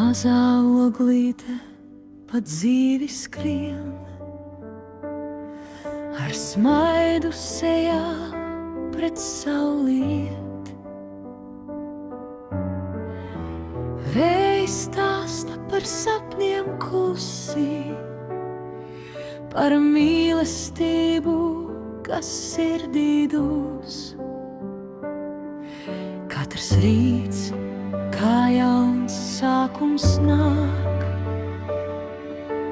Mazā oglīte pa dzīvi skrien, ar smaidu sejā pret sauliet. Vējs stāsta par sapniem klusi, par mīlestību, kas sirdī dus. Katrs rīts, kā jauns sākums nāk,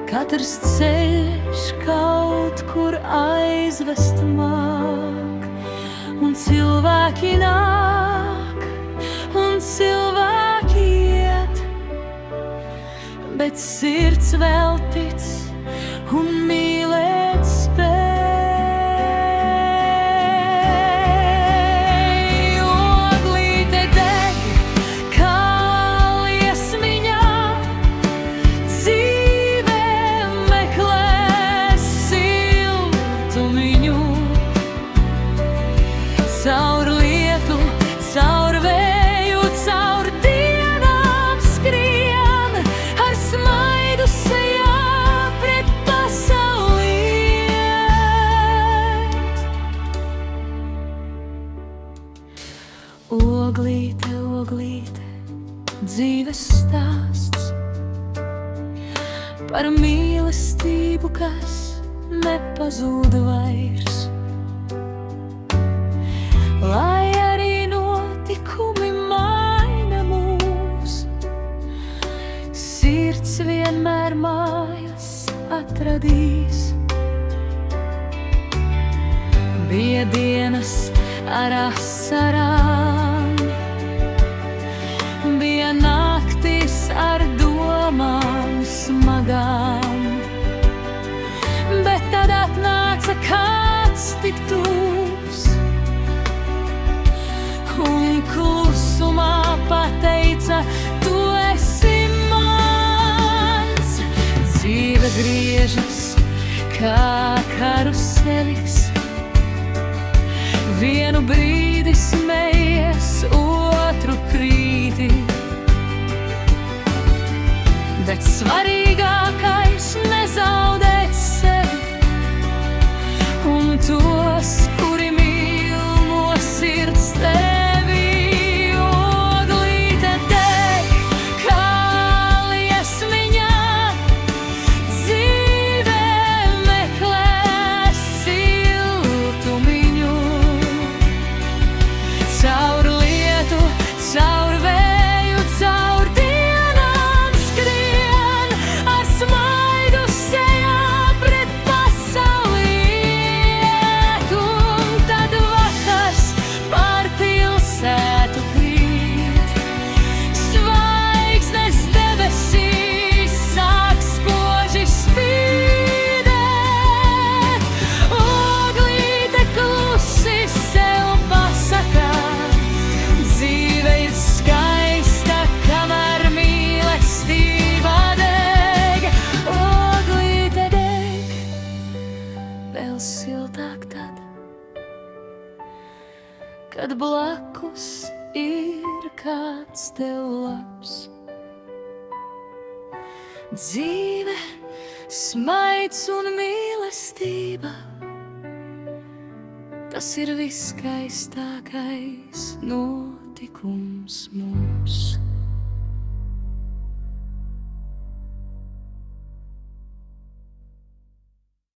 katrs ceļš kaut kur aizvest māk. Un cilvēki nāk, un cilvēki iet, bet sirds vēl tic un mīlēt spēj. Oglīte deg, kā liesmiņā, dzīve meklē siltumiņu. Caur lietu, caur vēju, caur dienām skrien, ar smaidu sejā pret Oglīte, oglīte, dzīves stāsts par mīlestību, kas nepazūd vairs. Lai arī notikumi maina mūs, sirds vienmēr mājas atradīs. Bija dienas ar asarām, bija naktis ar domām smagām, bet tad atnāca kāds tik tuvs un klusumā pateica: tu esi mans. Dzīve griežas kā karuselis, vienu brīdi smejies, otru krīti, bet svarīgākais nezaudēt sevi un tos, kuri mīl no sirds tevi. Oglīte deg, kā liesmiņā, dzīve meklē siltumiņu. Caur lietu, caur vēju, caur dienām skrien, ar smaidu sejā pret pasauli iet. Un tad vakars pār pilsētu krīt, zvaigznes debesīs sāk spoži spīdēt. Oglīte klusi sev pasaka: dzīve ir skaista, kamēr mīlestība deg. Oglīte deg, vēl siltāk tad, kad blakus ir kāds tev labs. Dzīve, smaids un mīlestība, tas ir viskaistākais notikums mums.